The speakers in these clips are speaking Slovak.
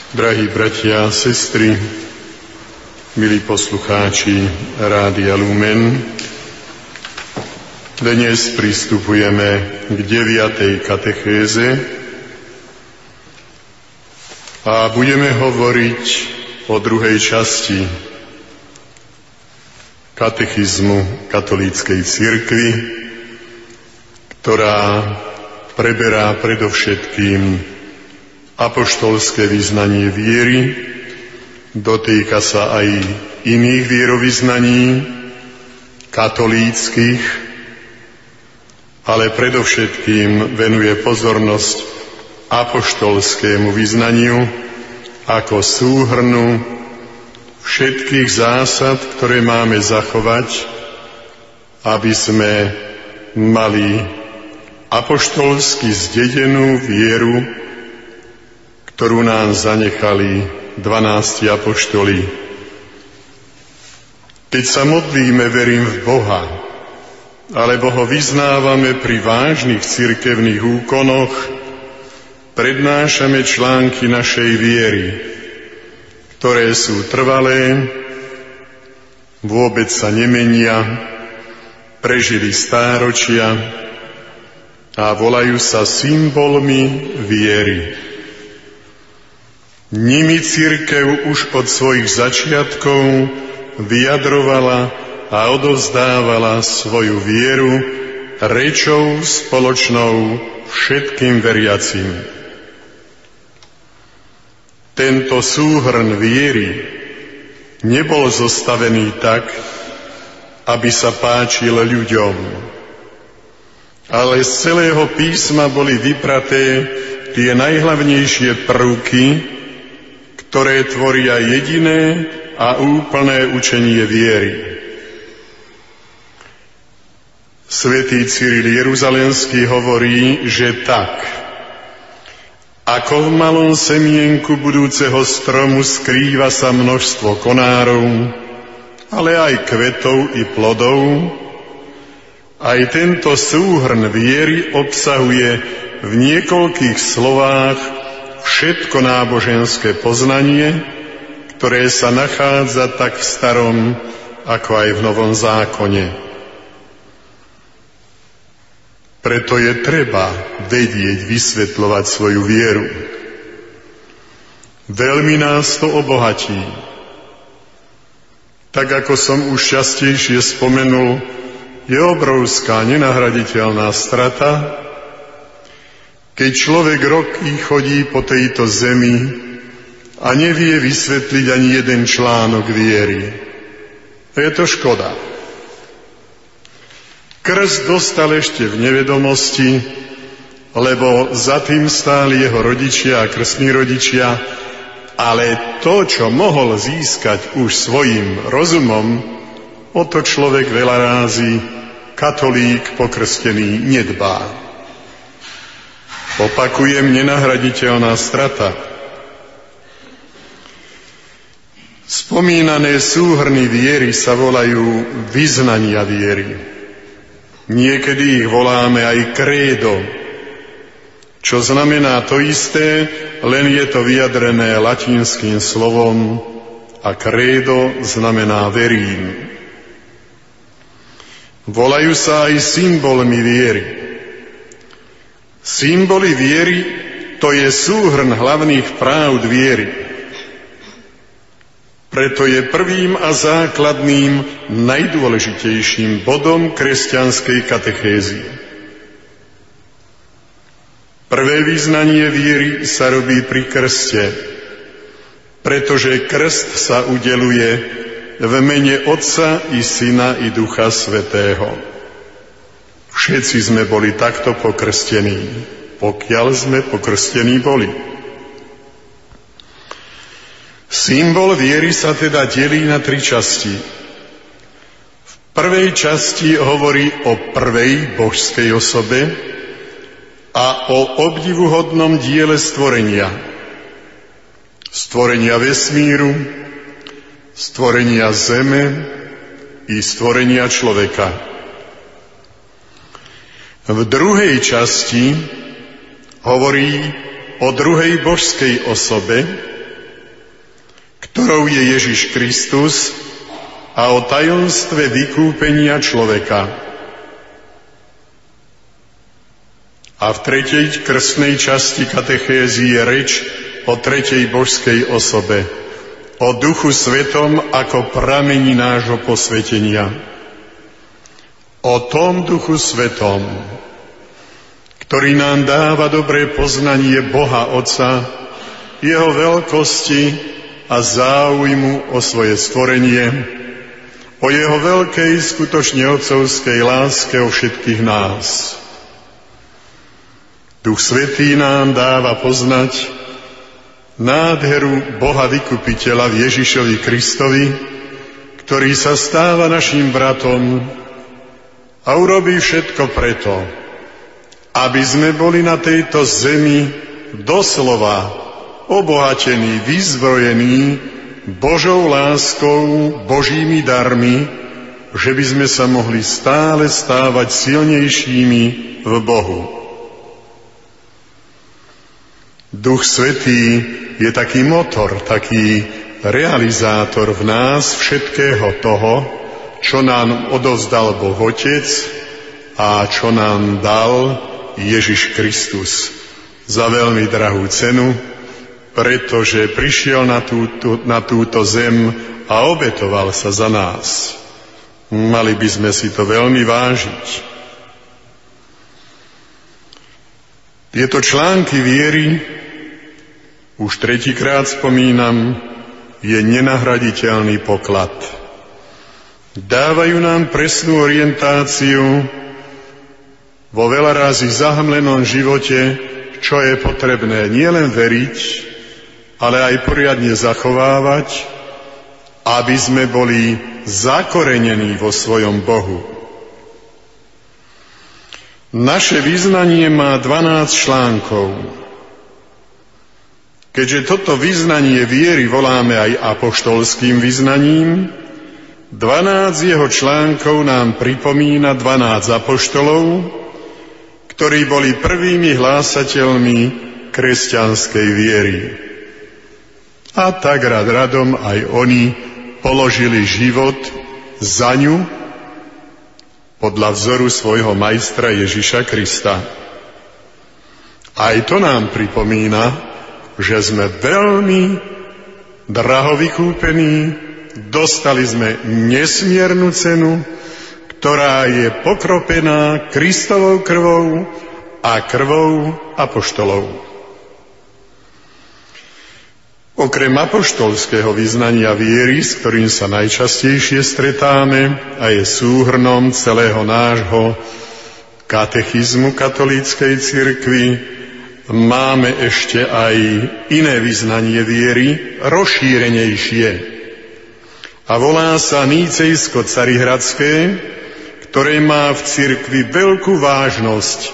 Drahí bratia a sestry, milí poslucháči Rádia Lumen, dnes pristupujeme k 9. katechéze a budeme hovoriť o druhej časti katechizmu katolíckej cirkvi, ktorá preberá predovšetkým apoštolské vyznanie viery, dotýka sa aj iných vierovyznaní, katolíckych, ale predovšetkým venuje pozornosť apoštolskému vyznaniu ako súhrnu všetkých zásad, ktoré máme zachovať, aby sme mali apoštolsky zdedenú vieru, ktorú nám zanechali 12 apoštoli. Keď sa modlíme, verím v Boha, alebo ho vyznávame pri vážnych cirkevných úkonoch, prednášame články našej viery, ktoré sú trvalé, vôbec sa nemenia, prežili stáročia a volajú sa symbolmi viery. Nimi cirkev už od svojich začiatkov vyjadrovala a odovzdávala svoju vieru rečou spoločnou všetkým veriacim. Tento súhrn viery nebol zostavený tak, aby sa páčil ľuďom, ale z celého písma boli vypraté tie najhlavnejšie prvky, ktoré tvoria jediné a úplné učenie viery. Svätý Cyril Jeruzalemský hovorí, že tak, ako v malom semienku budúceho stromu skrýva sa množstvo konárov, ale aj kvetov i plodov, aj tento súhrn viery obsahuje v niekoľkých slovách všetko náboženské poznanie, ktoré sa nachádza tak v starom, ako aj v novom zákone. Preto je treba vedieť vysvetľovať svoju vieru. Veľmi nás to obohatí. Tak ako som už častejšie spomenul, je obrovská nenahraditeľná strata, keď človek roky chodí po tejto zemi a nevie vysvetliť ani jeden článok viery. Je to škoda. Krst dostal ešte v nevedomosti, lebo za tým stáli jeho rodičia a krstní rodičia, ale to, čo mohol získať už svojim rozumom, o to človek veľa rázy, katolík pokrstený, nedbá. Opakujem, nenahraditeľná strata. Spomínané súhrny viery sa volajú vyznania viery. Niekedy ich voláme aj krédo, čo znamená to isté, len je to vyjadrené latinským slovom a krédo znamená verím. Volajú sa aj symbolmi viery. Symboly viery, to je súhrn hlavných práv viery. Preto je prvým a základným, najdôležitejším bodom kresťanskej katechézy. Prvé vyznanie viery sa robí pri krste, pretože krst sa udeluje v mene Otca i Syna i Ducha Svätého. Všetci sme boli takto pokrstení, pokiaľ sme pokrstení boli. Symbol viery sa teda delí na 3 časti. V prvej časti hovorí o prvej božskej osobe a o obdivuhodnom diele stvorenia. Stvorenia vesmíru, stvorenia zeme i stvorenia človeka. V druhej časti hovorí o druhej božskej osobe ktorou je Ježiš Kristus, a o tajomstve vykúpenia človeka. A v 3. krstnej časti katechézy je reč o 3. božskej osobe, o Duchu Svetom ako prameni nášho posvetenia. O tom Duchu Svetom, ktorý nám dáva dobré poznanie Boha Otca, jeho veľkosti a záujmu o svoje stvorenie, o jeho veľkej, skutočne otcovskej láske o všetkých nás. Duch Svätý nám dáva poznať nádheru Boha Vykupiteľa v Ježišovi Kristovi, ktorý sa stáva naším bratom a urobí všetko preto, aby sme boli na tejto zemi doslova obohatení, vyzbrojení Božou láskou, Božími darmi, že by sme sa mohli stále stávať silnejšími v Bohu. Duch Svätý je taký motor, taký realizátor v nás všetkého toho, čo nám odovzdal Boh Otec a čo nám dal Ježiš Kristus za veľmi drahú cenu, pretože prišiel na túto zem a obetoval sa za nás. Mali by sme si to veľmi vážiť. Tieto články viery, už 3-krát spomínam, je nenahraditeľný poklad. Dávajú nám presnú orientáciu vo veľa razy zahmlenom živote, čo je potrebné nielen veriť, ale aj poriadne zachovávať, aby sme boli zakorenení vo svojom Bohu. Naše vyznanie má 12 článkov. Keďže toto vyznanie viery voláme aj apoštolským vyznaním, 12 jeho článkov nám pripomína 12 apoštolov, ktorí boli prvými hlásateľmi kresťanskej viery. A tak radom aj oni položili život za ňu podľa vzoru svojho majstra Ježiša Krista. Aj to nám pripomína, že sme veľmi draho vykúpení, dostali sme nesmiernu cenu, ktorá je pokropená Kristovou krvou a krvou apoštolov. Okrem apoštolského vyznania viery, s ktorým sa najčastejšie stretáme a je súhrnom celého nášho katechizmu katolíckej cirkvi, máme ešte aj iné vyznanie viery, rozšírenejšie. A volá sa Nicejsko-Carihradské, ktoré má v cirkvi veľkú vážnosť,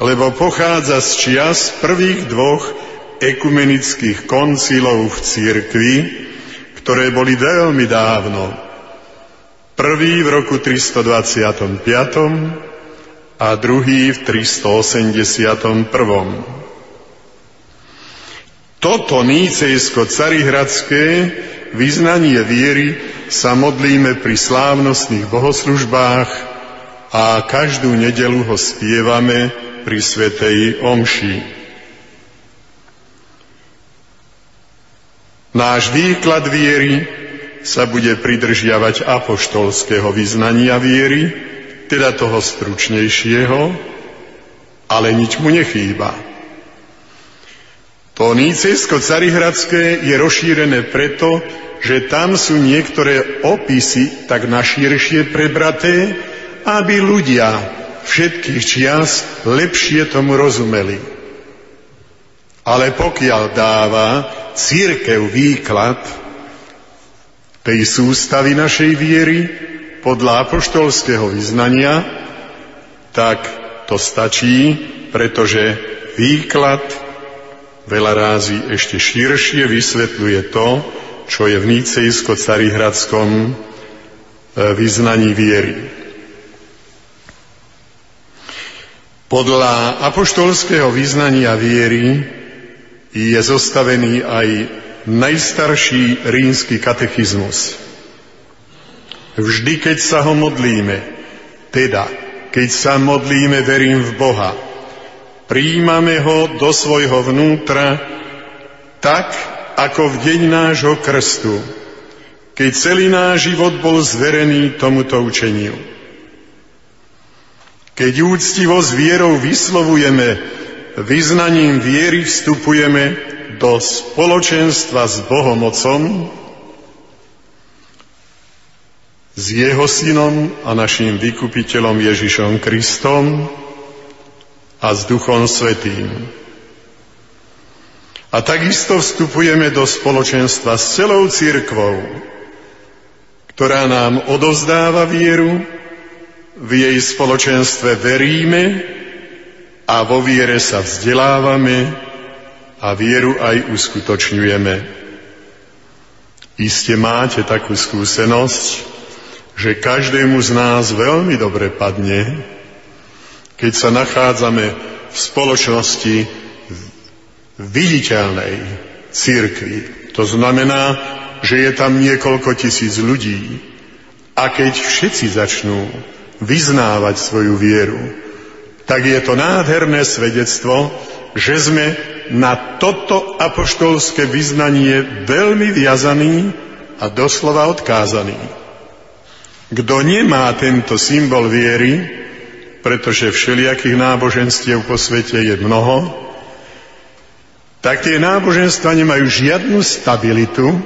lebo pochádza z čias prvých 2 ekumenických koncilov v cirkvi, ktoré boli veľmi dávno. Prvý v roku 325. a druhý v 381. Toto Nicejsko-Carihradské vyznanie viery sa modlíme pri slávnostných bohoslužbách a každú nedeľu ho spievame pri svätej omši. Náš výklad viery sa bude pridržiavať apoštolského vyznania viery, teda toho stručnejšieho, ale nič mu nechýba. To Nicejsko-Carihradské je rozšírené preto, že tam sú niektoré opisy tak naširšie prebraté, aby ľudia všetkých čias lepšie tomu rozumeli. Ale pokiaľ dáva cirkev výklad tej sústavy našej viery podľa apoštolského vyznania, tak to stačí, pretože výklad veľa rázy ešte širšie vysvetľuje to, čo je v Nicejsko-Carihradskom vyznaní viery. Podľa apoštolského vyznania viery je zostavený aj najstarší rímsky katechizmus. Vždy, keď sa ho modlíme, teda keď sa modlíme, verím v Boha, prijímame ho do svojho vnútra tak, ako v deň nášho krstu, keď celý náš život bol zverený tomuto učeniu. Keď úctivo s vierou vyslovujeme, vyznaním viery vstupujeme do spoločenstva s Bohom Otcom, s Jeho Synom a naším vykupiteľom Ježišom Kristom a s Duchom Svätým. A takisto vstupujeme do spoločenstva s celou cirkvou, ktorá nám odovzdáva vieru, v jej spoločenstve veríme a vo viere sa vzdelávame a vieru aj uskutočňujeme. Iste máte takú skúsenosť, že každému z nás veľmi dobre padne, keď sa nachádzame v spoločnosti viditeľnej cirkvi. To znamená, že je tam niekoľko tisíc ľudí. A keď všetci začnú vyznávať svoju vieru, tak je to nádherné svedectvo, že sme na toto apoštolské vyznanie veľmi viazaní a doslova odkázaní. Kto nemá tento symbol viery, pretože všelijakých náboženstiev po svete je mnoho, tak tie náboženstva nemajú žiadnu stabilitu.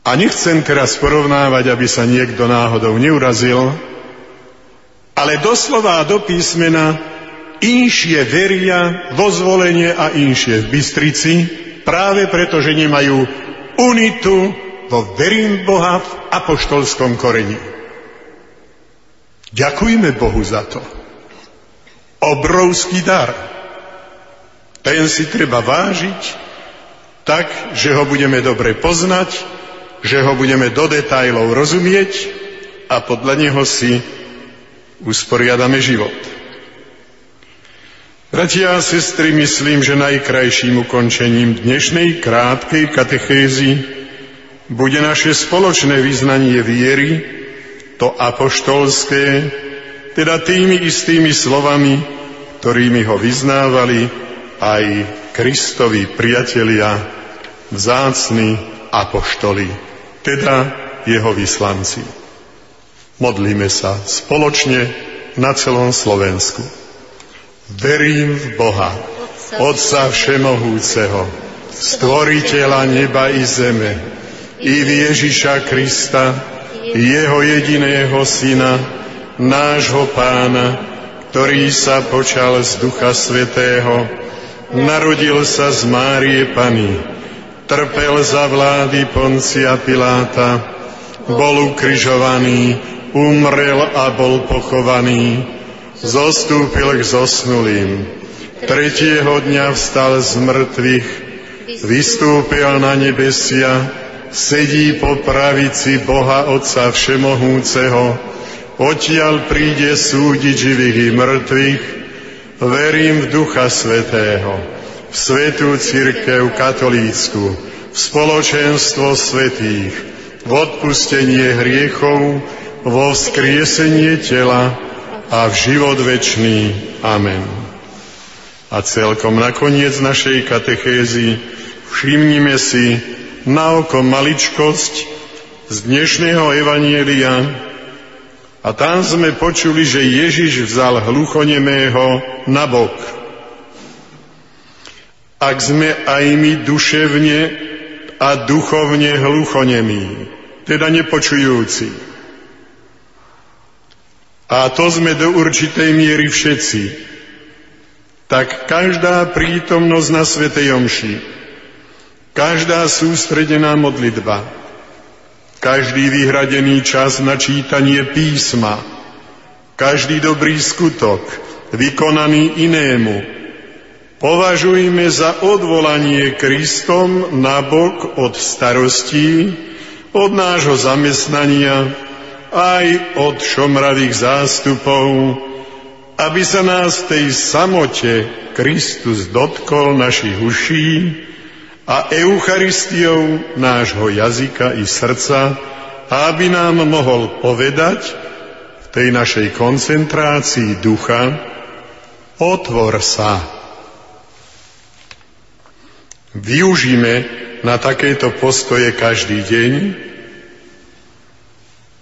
A nechcem teraz porovnávať, aby sa niekto náhodou neurazil, ale doslova do písmena inšie veria vo Zvolenie a inšie v Bystrici, práve preto, že nemajú unitu vo verím Boha v apoštolskom koreni. Ďakujme Bohu za to. Obrovský dar. Ten si treba vážiť tak, že ho budeme dobre poznať, že ho budeme do detailov rozumieť a podľa neho si usporiadame život. Bratia a sestry, myslím, že najkrajším ukončením dnešnej krátkej katechézy bude naše spoločné vyznanie viery, to apoštolské, teda tými istými slovami, ktorými ho vyznávali aj Kristovi priatelia, vzácni apoštoli, teda jeho vyslanci. Modlíme sa spoločne na celom Slovensku. Verím v Boha, Otca Všemohúceho, Stvoriteľa neba i zeme, i v Ježiša Krista, jeho jediného Syna, nášho Pána, ktorý sa počal z Ducha Svätého, narodil sa z Márie Panny, trpel za vlády Poncia Piláta, bol ukrižovaný, umrel a bol pochovaný, zostúpil k zosnulým, tretieho dňa vstal z mŕtvych, vystúpil na nebesia, sedí po pravici Boha Otca Všemohúceho, odtiaľ príde súdiť živých i mŕtvych, verím v Ducha Svätého, v svätú cirkev katolícku, v spoločenstvo svätých, v odpustenie hriechov, vo vzkriesenie tela a v život večný. Amen. A celkom nakoniec našej katechézy všimnime si na oko maličkosť z dnešného evanjelia a tam sme počuli, že Ježiš vzal hluchonemého na bok. Ak sme aj my duševne a duchovne hluchonemí, teda nepočujúci, a to sme do určitej miery všetci, tak každá prítomnosť na svätej omši, každá sústredená modlitba, každý vyhradený čas na čítanie písma, každý dobrý skutok, vykonaný inému, považujme za odvolanie Kristom nabok od starostí, od nášho zamestnania, aj od šomravých zástupov, aby sa nás v tej samote Kristus dotkol našich uší a Eucharistiou nášho jazyka i srdca, aby nám mohol povedať v tej našej koncentrácii ducha: otvor sa. Využíme na takéto postoje každý deň.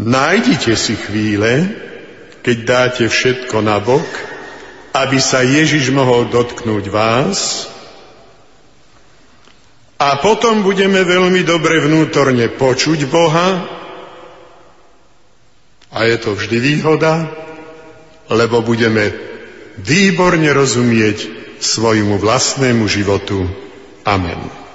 Nájdite si chvíle, keď dáte všetko nabok, aby sa Ježiš mohol dotknúť vás, a potom budeme veľmi dobre vnútorne počuť Boha, a je to vždy výhoda, lebo budeme výborne rozumieť svojmu vlastnému životu. Amen.